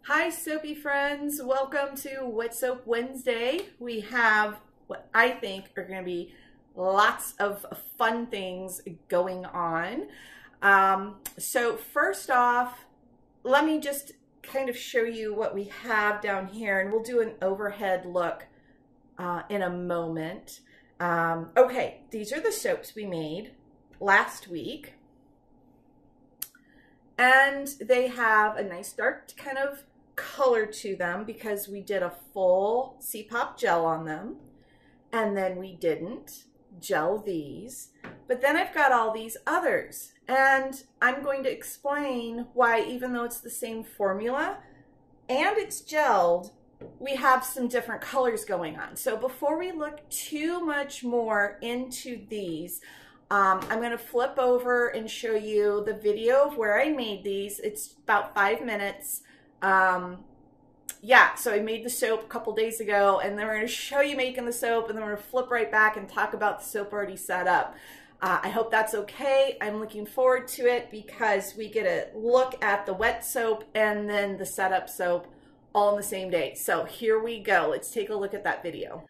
Hi soapy friends, welcome to Wet Soap Wednesday. We have what I think are going to be lots of fun things going on. So first off, let me just kind of show you what we have down here, and we'll do an overhead look in a moment. Okay, these are the soaps we made last week. And they have a nice dark kind of color to them because we did a full C-pop gel on them, and then we didn't gel these. But then I've got all these others, and I'm going to explain why, even though it's the same formula and it's gelled, we have some different colors going on. So before we look too much more into these, I'm going to flip over and show you the video of where I made these. It's about 5 minutes. Yeah, so I made the soap a couple days ago, and then we're going to show you making the soap, and then we're going to flip right back and talk about the soap already set up. I hope that's okay. I'm looking forward to it because we get a look at the wet soap and then the setup soap all in the same day. So here we go. Let's take a look at that video.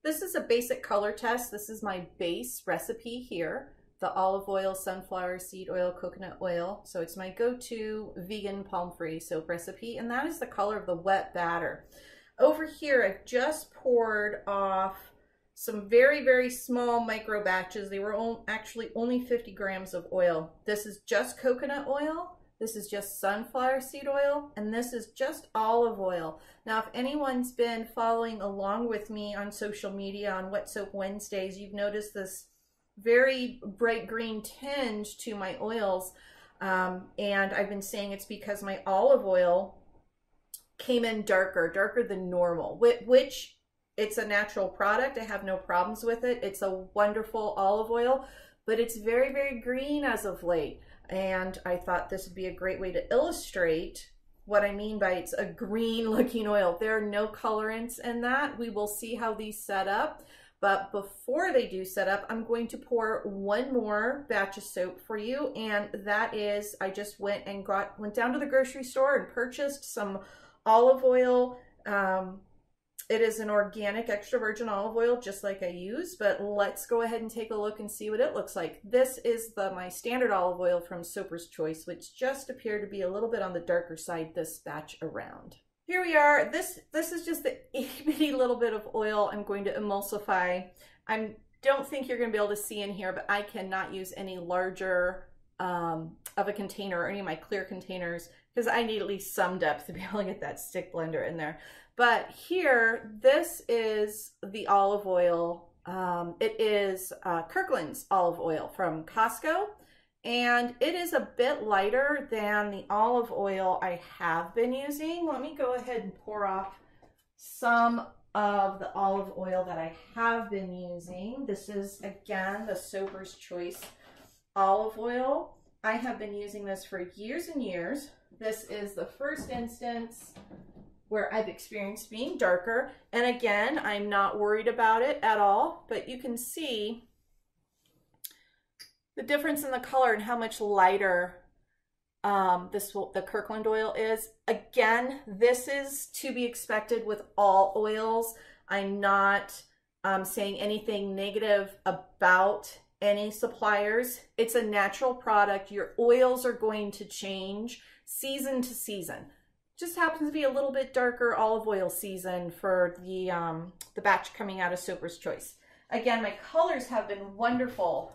This is a basic color test. This is my base recipe here. The olive oil, sunflower seed oil, coconut oil. So it's my go-to vegan palm-free soap recipe, and that is the color of the wet batter. Over here, I've just poured off some very, very small micro batches. They were actually only 50 grams of oil. This is just coconut oil. This is just sunflower seed oil, and this is just olive oil. Now, if anyone's been following along with me on social media on Wet Soap Wednesdays, you've noticed this very bright green tinge to my oils, and I've been saying it's because my olive oil came in darker than normal, which it's a natural product. I have no problems with it. It's a wonderful olive oil, but it's very, very green as of late. And I thought this would be a great way to illustrate what I mean by it's a green looking oil. There are no colorants in that. We will see how these set up. But before they do set up, I'm going to pour one more batch of soap for you. And that is, I just went down to the grocery store and purchased some olive oil. It is an organic extra virgin olive oil, just like I use, but let's go ahead and take a look and see what it looks like. This is my standard olive oil from Soaper's Choice, which just appeared to be a little bit on the darker side this batch around. Here we are. This is just the itty little bit of oil I'm going to emulsify. I don't think you're going to be able to see in here, but I cannot use any larger of a container or any of my clear containers because I need at least some depth to be able to get that stick blender in there. But here, this is the olive oil. It is Kirkland's olive oil from Costco, and it is a bit lighter than the olive oil I have been using. Let me go ahead and pour off some of the olive oil that I have been using. This is, again, the Soaper's Choice olive oil. I have been using this for years and years. This is the first instance where I've experienced being darker. And again, I'm not worried about it at all, but you can see the difference in the color and how much lighter the Kirkland oil is. Again, this is to be expected with all oils. I'm not saying anything negative about any suppliers. It's a natural product. Your oils are going to change season to season. Just happens to be a little bit darker olive oil season for the batch coming out of Soaper's Choice. Again, my colors have been wonderful.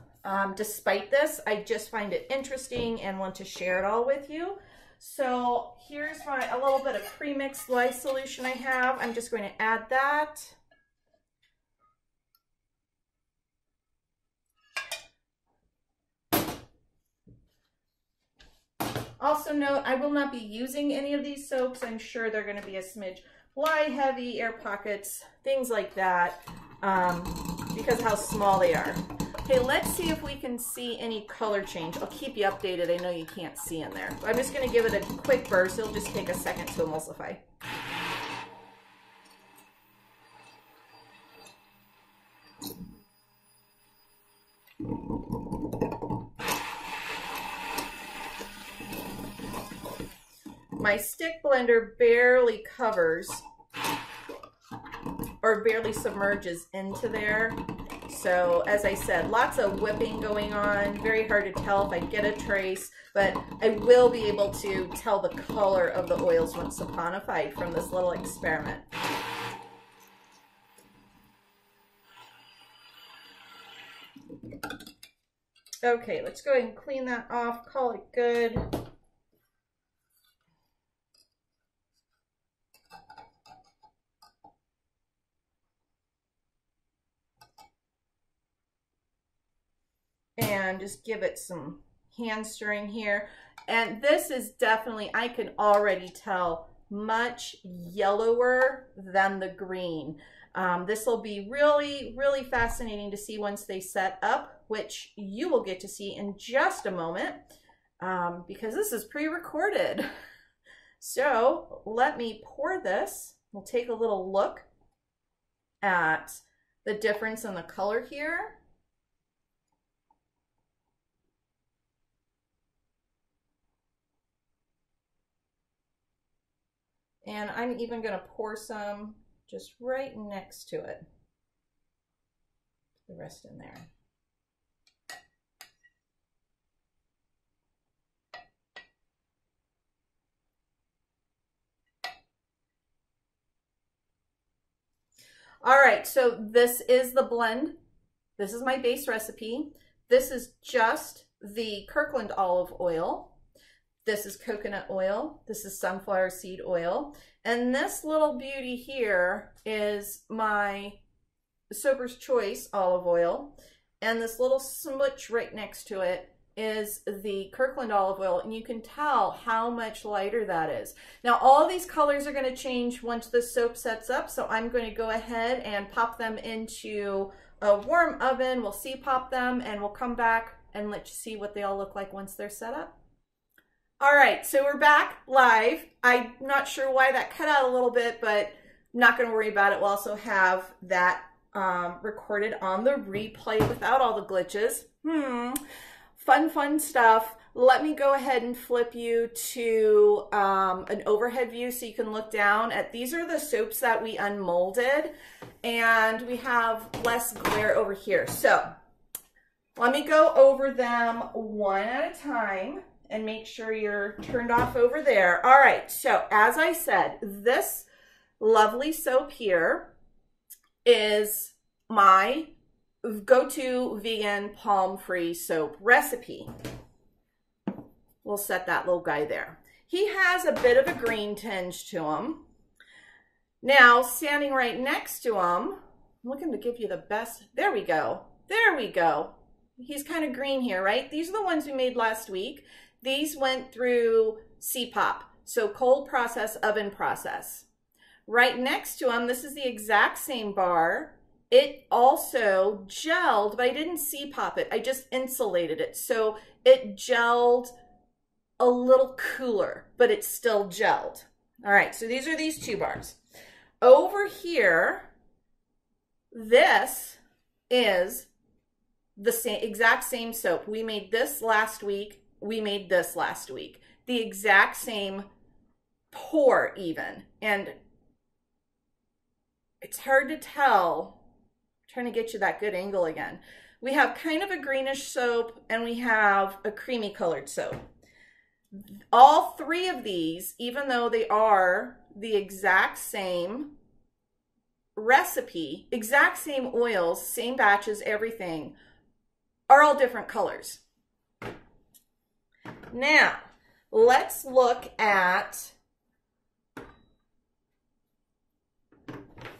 Despite this, I just find it interesting and want to share it all with you. So here's a little bit of pre-mixed lye solution I have. I'm just going to add that. Also note, I will not be using any of these soaps. I'm sure they're going to be a smidge lye heavy, air pockets, things like that, because how small they are. Okay, let's see if we can see any color change. I'll keep you updated. I know you can't see in there. I'm just going to give it a quick burst. It'll just take a second to emulsify. my stick blender barely covers or barely submerges into there. So as I said, lots of whipping going on. Very hard to tell if I get a trace, but I will be able to tell the color of the oils once saponified from this little experiment. Okay, let's go ahead and clean that off, call it good. And just give it some hand stirring here. And this is definitely, I can already tell, much yellower than the green. This will be really, really fascinating to see once they set up, which you will get to see in just a moment, because this is pre-recorded. So let me pour this. We'll take a little look at the difference in the color here. And I'm even going to pour some just right next to it. The rest in there. All right, so this is the blend. This is my base recipe. This is just the Kirkland olive oil. This is coconut oil. This is sunflower seed oil. And this little beauty here is my Soaper's Choice olive oil. And this little smudge right next to it is the Kirkland olive oil. And you can tell how much lighter that is. Now, all these colors are going to change once the soap sets up. So I'm going to go ahead and pop them into a warm oven. We'll pop them and we'll come back and let you see what they all look like once they're set up. All right, so we're back live. I'm not sure why that cut out a little bit, but I'm not going to worry about it. We'll also have that recorded on the replay without all the glitches. Fun stuff. Let me go ahead and flip you to an overhead view so you can look down at, these are the soaps that we unmolded, and we have less glare over here. So let me go over them one at a time and make sure you're turned off over there. All right, so as I said, this lovely soap here is my go-to vegan palm-free soap recipe. We'll set that little guy there. He has a bit of a green tinge to him. Now, standing right next to him, I'm looking to give you the best, there we go, there we go. He's kind of green here, right? These are the ones we made last week. These went through CPOP, so cold process, oven process. Right next to them, this is the exact same bar. It also gelled, but I didn't CPOP it. I just insulated it. So it gelled a little cooler, but it's still gelled. All right, so these are these two bars. Over here, this is the exact same soap. We made this last week. We made this last week. The exact same pour even. And it's hard to tell. I'm trying to get you that good angle again. We have kind of a greenish soap and we have a creamy colored soap. All three of these, even though they are the exact same recipe, exact same oils, same batches, everything, are all different colors. Now, let's look at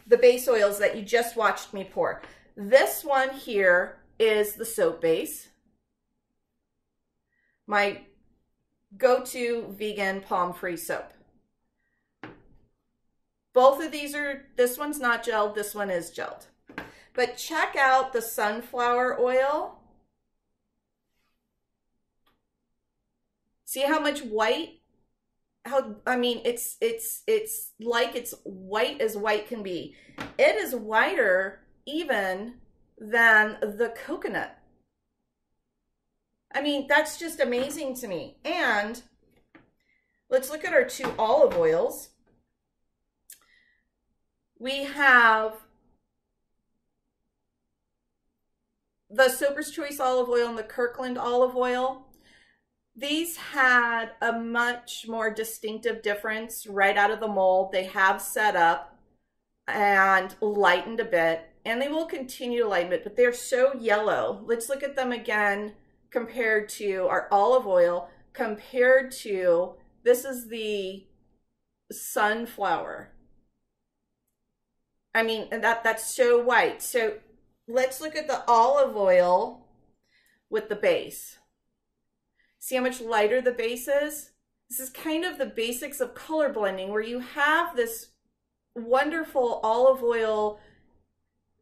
the base oils that you just watched me pour. This one here is the soap base. My go-to vegan palm-free soap. Both of these are, this one's not gelled, this one is gelled. But check out the sunflower oil. See how much white? I mean, it's like it's white as white can be. It is whiter even than the coconut. I mean, that's just amazing to me. And let's look at our 2 olive oils. We have the Soaper's Choice olive oil and the Kirkland olive oil. These had a much more distinctive difference right out of the mold. They have set up and lightened a bit, and they will continue to lighten a bit, but they're so yellow. Let's look at them again compared to our olive oil, compared to, this is the sunflower. I mean, and that's so white. So let's look at the olive oil with the base. See how much lighter the base is? This is kind of the basics of color blending, where you have this wonderful olive oil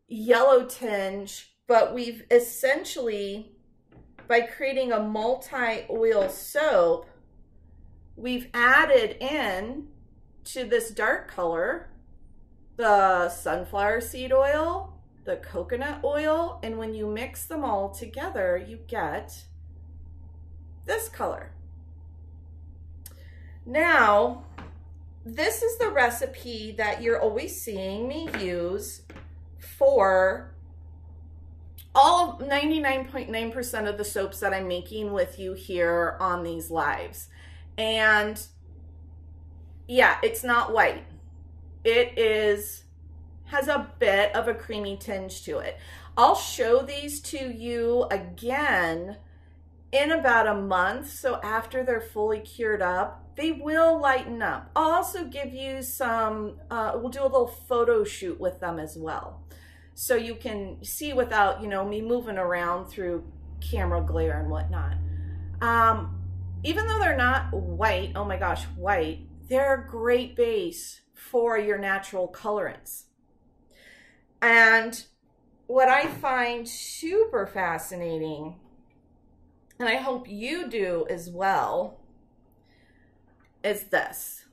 yellow tinge, but we've essentially, by creating a multi-oil soap, we've added in to this dark color the sunflower seed oil, the coconut oil, and when you mix them all together, you get this color. Now, this is the recipe that you're always seeing me use for all 99.9% of the soaps that I'm making with you here on these lives. And yeah, it's not white. It has a bit of a creamy tinge to it. I'll show these to you again in about a month, so after they're fully cured up, they will lighten up. I'll also give you some, we'll do a little photo shoot with them as well, so you can see without, you know, me moving around through camera glare and whatnot. Even though they're not white, oh my gosh, white, they're a great base for your natural colorants. And what I find super fascinating, and I hope you do as well, is this.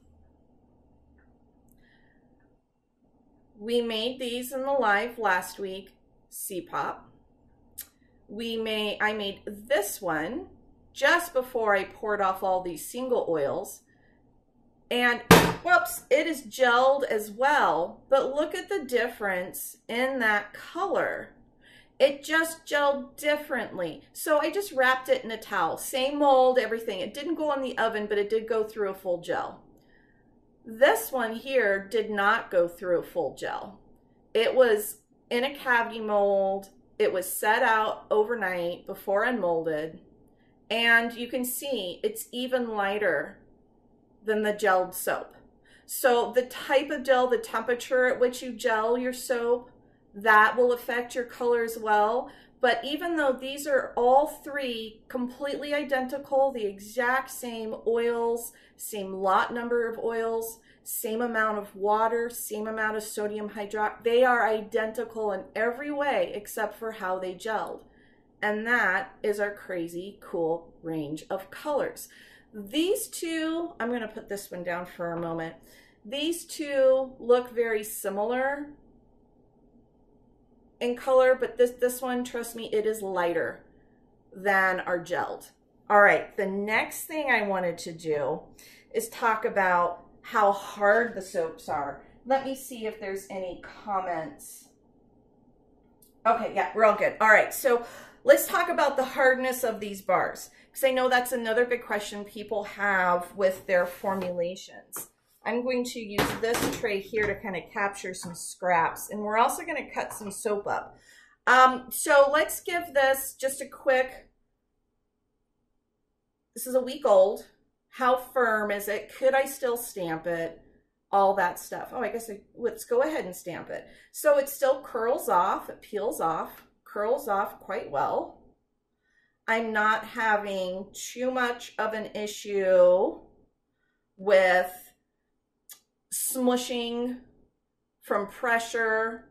We made these in the live last week, C-Pop. I made this one just before I poured off all these single oils. And whoops, it is gelled as well. But look at the difference in that color. It just gelled differently. So I just wrapped it in a towel. Same mold, everything. It didn't go in the oven, but it did go through a full gel. This one here did not go through a full gel. It was in a cavity mold. It was set out overnight before unmolded. And you can see it's even lighter than the gelled soap. So the type of gel, the temperature at which you gel your soap, that will affect your color as well. But even though these are all 3 completely identical, the exact same oils, same lot number of oils, same amount of water, same amount of sodium hydroxide, they are identical in every way except for how they gelled. And that is our crazy cool range of colors. These 2, I'm going to put this one down for a moment. These 2 look very similar in color, but this one, trust me, it is lighter than our gelled. All right, the next thing I wanted to do is talk about how hard the soaps are. Let me see if there's any comments. Okay, yeah, we're all good. All right, so let's talk about the hardness of these bars, because I know that's another big question people have with their formulations. I'm going to use this tray here to kind of capture some scraps, and we're also going to cut some soap up. So let's give this just a quick, this is a week old. How firm is it? Could I still stamp it? All that stuff. Oh, I guess let's go ahead and stamp it. So it still curls off, it peels off, curls off quite well. I'm not having too much of an issue with smushing from pressure.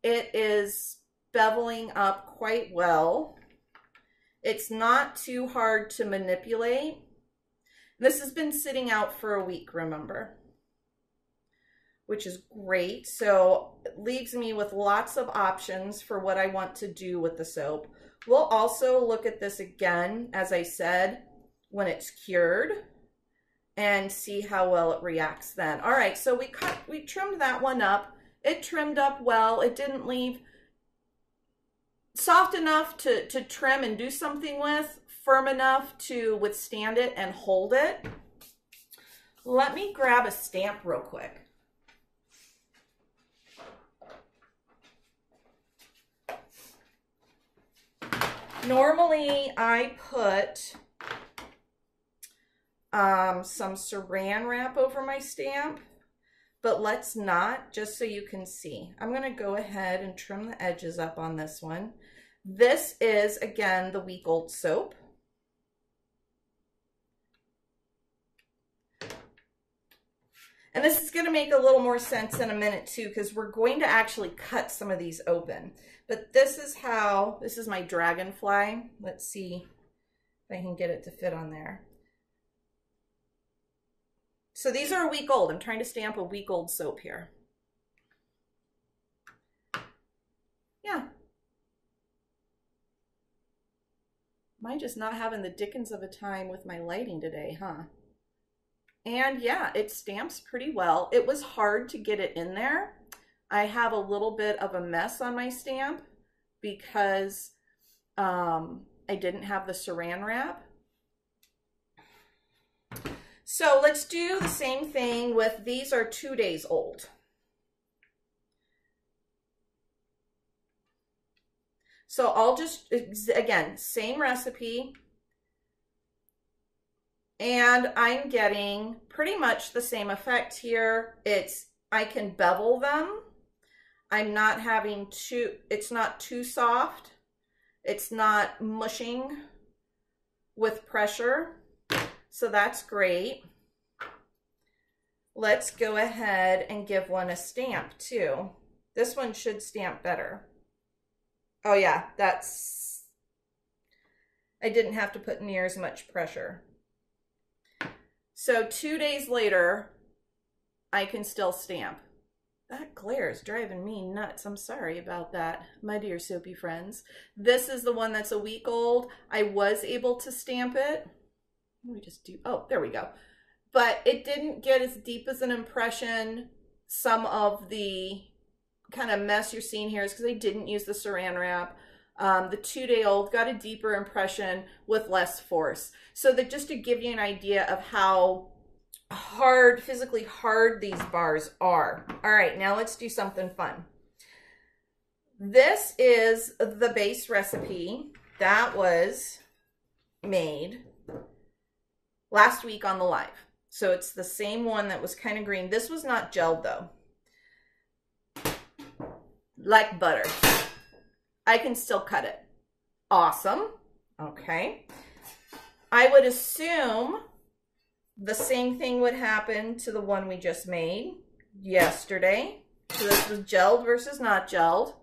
It is beveling up quite well. It's not too hard to manipulate. This has been sitting out for a week, remember, which is great. So it leaves me with lots of options for what I want to do with the soap. We'll also look at this again, as I said, when it's cured, and see how well it reacts then. All right, so we trimmed that one up. It trimmed up well. It didn't leave soft enough to trim and do something with, firm enough to withstand it and hold it. Let me grab a stamp real quick. Normally I put some saran wrap over my stamp, but let's not, just so you can see. I'm going to go ahead and trim the edges up on this one. This is, again, the week-old soap. And this is going to make a little more sense in a minute too, because we're going to actually cut some of these open. But this is how, this is my dragonfly. Let's see if I can get it to fit on there. So these are a week old. I'm trying to stamp a week old soap here. Yeah. Am I just not having the dickens of a time with my lighting today, huh? And yeah, it stamps pretty well. It was hard to get it in there. I have a little bit of a mess on my stamp because I didn't have the saran wrap. So let's do the same thing with, these are 2 days old. So I'll just, again, same recipe. And I'm getting pretty much the same effect here. I can bevel them. I'm not having it's not too soft. It's not mushing with pressure. So that's great. Let's go ahead and give one a stamp too. This one should stamp better. Oh yeah, I didn't have to put near as much pressure. So 2 days later, I can still stamp. That glare is driving me nuts. I'm sorry about that, my dear soapy friends. This is the one that's a week old. I was able to stamp it. Let me just do, oh, there we go. But it didn't get as deep as an impression. Some of the kind of mess you're seeing here is because I didn't use the saran wrap. The 2 day old got a deeper impression with less force. So that just to give you an idea of how hard, physically hard these bars are. All right, now let's do something fun. This is the base recipe that was made last week on the live. So it's the same one that was kind of green. This was not gelled though. Like butter. I can still cut it. Awesome. Okay. I would assume the same thing would happen to the one we just made yesterday. So this was gelled versus not gelled.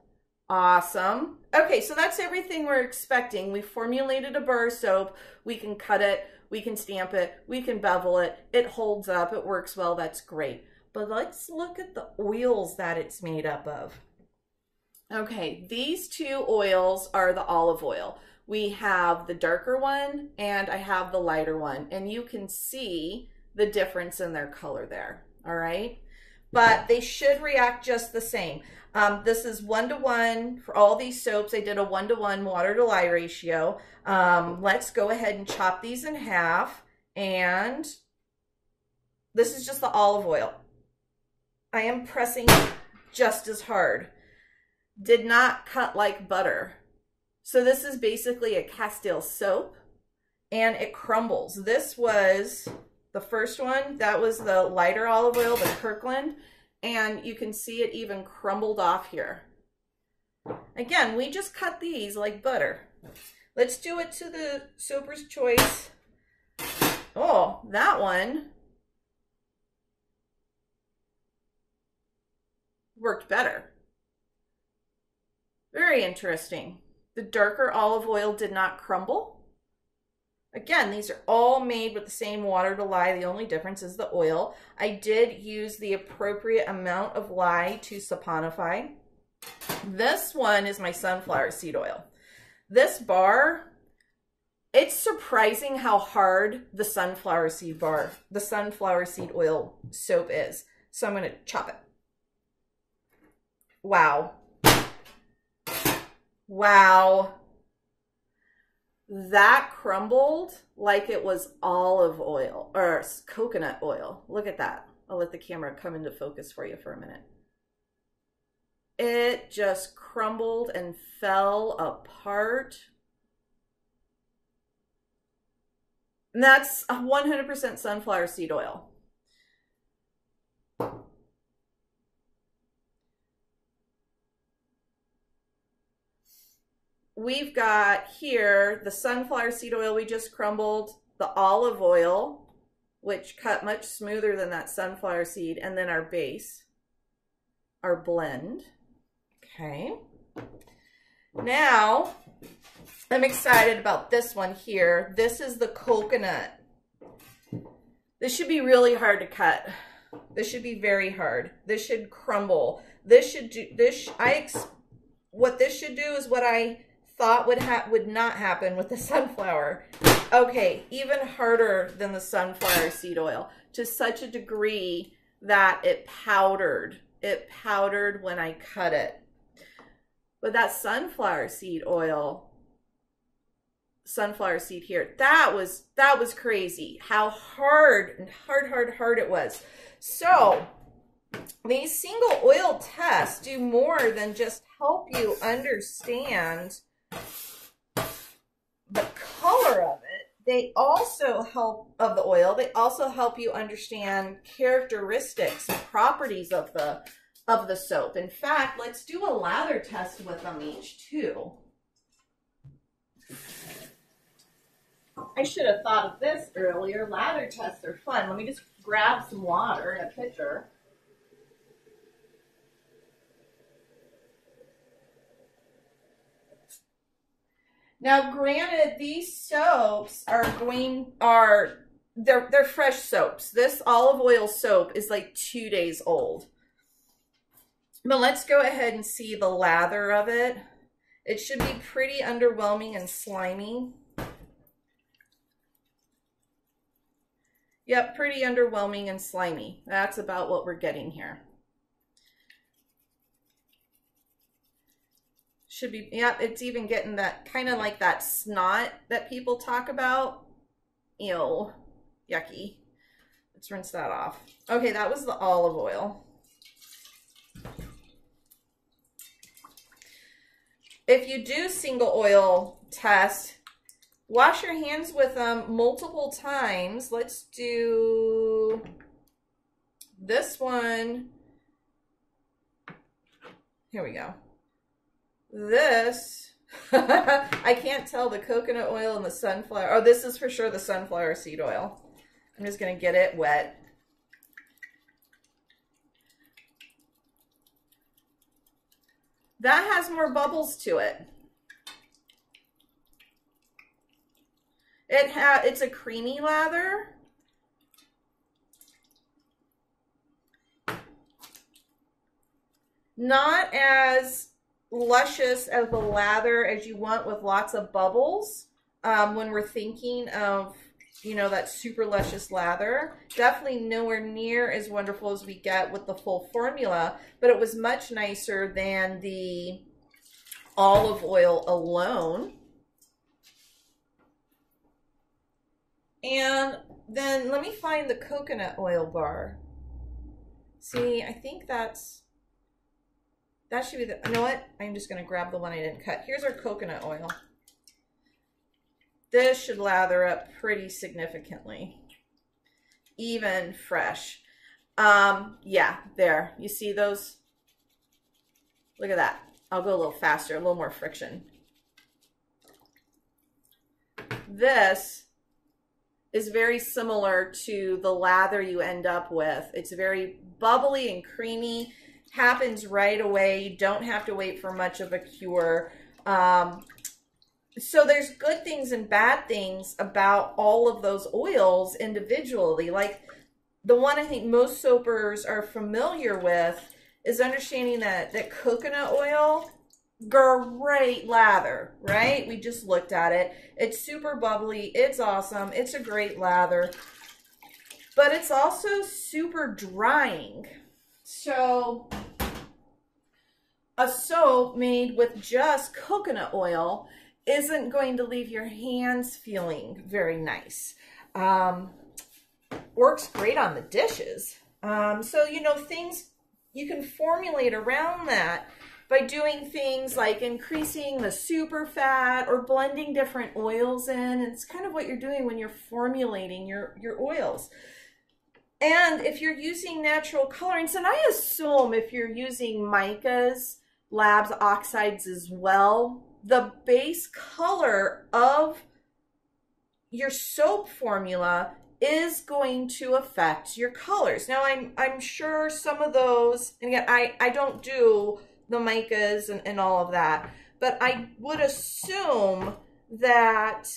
Awesome. Okay, so that's everything we're expecting. We formulated a bar soap. We can cut it. We can stamp it. We can bevel it. It holds up. It works well. That's great. But let's look at the oils that it's made up of. Okay, these two oils are the olive oil. We have the darker one and I have the lighter one, and you can see the difference in their color there, all right? But they should react just the same. This is 1:1 for all these soaps. I did a 1:1 water to lye ratio. Let's go ahead and chop these in half, and this is just the olive oil. I am pressing just as hard. Did not cut like butter. So this is basically a Castile soap, and it crumbles. This was the first one. That was the lighter olive oil, the Kirkland, and you can see it even crumbled off here. Again, we just cut these like butter. Let's do it to the Soaper's Choice. Oh, that one worked better. Very interesting. The darker olive oil did not crumble. Again, these are all made with the same water to lye. The only difference is the oil. I did use the appropriate amount of lye to saponify. This one is my sunflower seed oil. This bar It's surprising how hard the sunflower seed oil soap is. So I'm going to chop it. Wow. Wow. That crumbled like it was olive oil or coconut oil. Look at that. I'll let the camera come into focus for you for a minute. It just crumbled and fell apart. And that's 100% sunflower seed oil. We've got here the sunflower seed oil we just crumbled, the olive oil, which cut much smoother than that sunflower seed, and then our base, our blend. Okay. Now, I'm excited about this one here. This is the coconut. This should be really hard to cut. This should be very hard. This should crumble. This should do this. What this should do is what I thought would not happen with the sunflower. Okay, even harder than the sunflower seed oil, to such a degree that it powdered. It powdered when I cut it. But that sunflower seed oil, sunflower seed here, that was crazy. How hard and hard it was. So these single oil tests do more than just help you understand the color of it. They also help, of the oil, they also help you understand characteristics and properties of the soap. In fact, let's do a lather test with them each too. I should have thought of this earlier. Lather tests are fun. Let me just grab some water in a pitcher. Now, granted, these soaps they're fresh soaps. This olive oil soap is like 2 days old. But let's go ahead and see the lather of it. It should be pretty underwhelming and slimy. Yep, pretty underwhelming and slimy. That's about what we're getting here. Should be, yep, it's even getting that kind of like that snot that people talk about. Ew, yucky. Let's rinse that off. Okay, that was the olive oil. If you do single oil test, wash your hands with them multiple times. Let's do this one. Here we go. This, I can't tell the coconut oil and the sunflower. Oh, this is for sure the sunflower seed oil. I'm just going to get it wet. That has more bubbles to it. It's a creamy lather. Not as luscious as the lather as you want with lots of bubbles when we're thinking of, you know, that super luscious lather. Definitely nowhere near as wonderful as we get with the full formula, but it was much nicer than the olive oil alone. And then let me find the coconut oil bar. See, I think that should be the, you know what? I'm just going to grab the one I didn't cut. Here's our coconut oil. This should lather up pretty significantly. Even fresh. Yeah, there. You see those? Look at that. I'll go a little faster, a little more friction. This is very similar to the lather you end up with. It's very bubbly and creamy. Happens right away. You don't have to wait for much of a cure. So there's good things and bad things about all of those oils individually. Like the one I think most soapers are familiar with is understanding that coconut oil great lather, right? We just looked at it. It's super bubbly. It's awesome. It's a great lather, but it's also super drying. So a soap made with just coconut oil isn't going to leave your hands feeling very nice. Works great on the dishes. So, you know, things you can formulate around that by doing things like increasing the super fat or blending different oils in. It's kind of what you're doing when you're formulating your oils. And if you're using natural colorants, and I assume if you're using micas, labs, oxides as well, the base color of your soap formula is going to affect your colors. Now, I'm sure some of those, and again, I don't do the micas and all of that, but I would assume that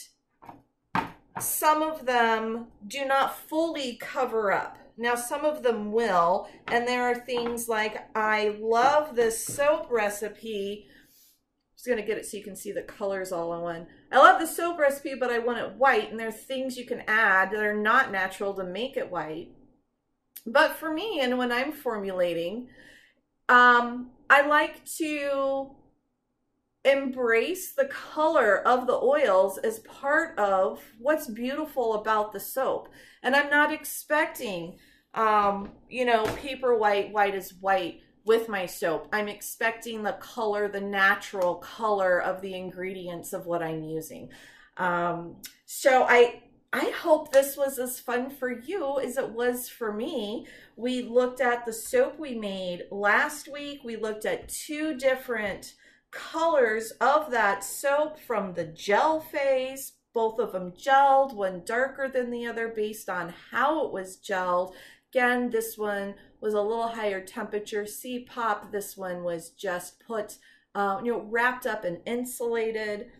some of them do not fully cover up. Now, some of them will, and there are things like, I love this soap recipe. I'm just gonna get it so you can see the colors all in one. I love the soap recipe, but I want it white, and there are things you can add that are not natural to make it white. But for me, and when I'm formulating, I like to embrace the color of the oils as part of what's beautiful about the soap. And I'm not expecting, you know, paper white, white is white with my soap. I'm expecting the color, the natural color of the ingredients of what I'm using. So I hope this was as fun for you as it was for me. We looked at the soap we made last week. We looked at 2 different colors of that soap from the gel phase. Both of them gelled, one darker than the other based on how it was gelled. Again, this one was a little higher temperature C-pop. This one was just put, you know, wrapped up and insulated.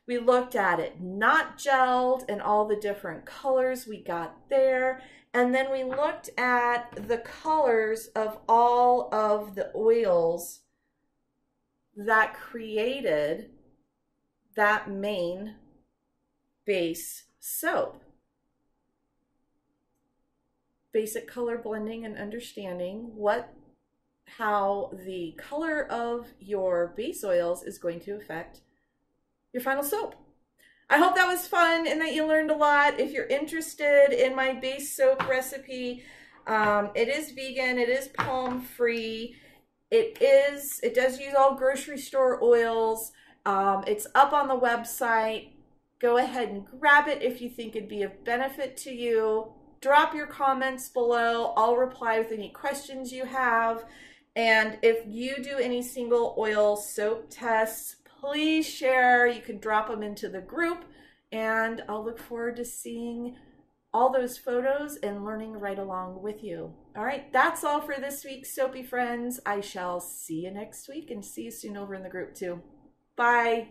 We looked at it not gelled and all the different colors we got there. And then we looked at the colors of all of the oils that created that main base soap. Basic color blending and understanding how the color of your base oils is going to affect your final soap. I hope that was fun and that you learned a lot. If you're interested in my base soap recipe, it is vegan, it is palm free. It does use all grocery store oils. It's up on the website. Go ahead and grab it if you think it'd be of benefit to you. Drop your comments below. I'll reply with any questions you have. And if you do any single oil soap tests, please share. You can drop them into the group, and I'll look forward to seeing all those photos and learning right along with you. All right, that's all for this week, soapy friends. I shall see you next week and see you soon over in the group too. Bye.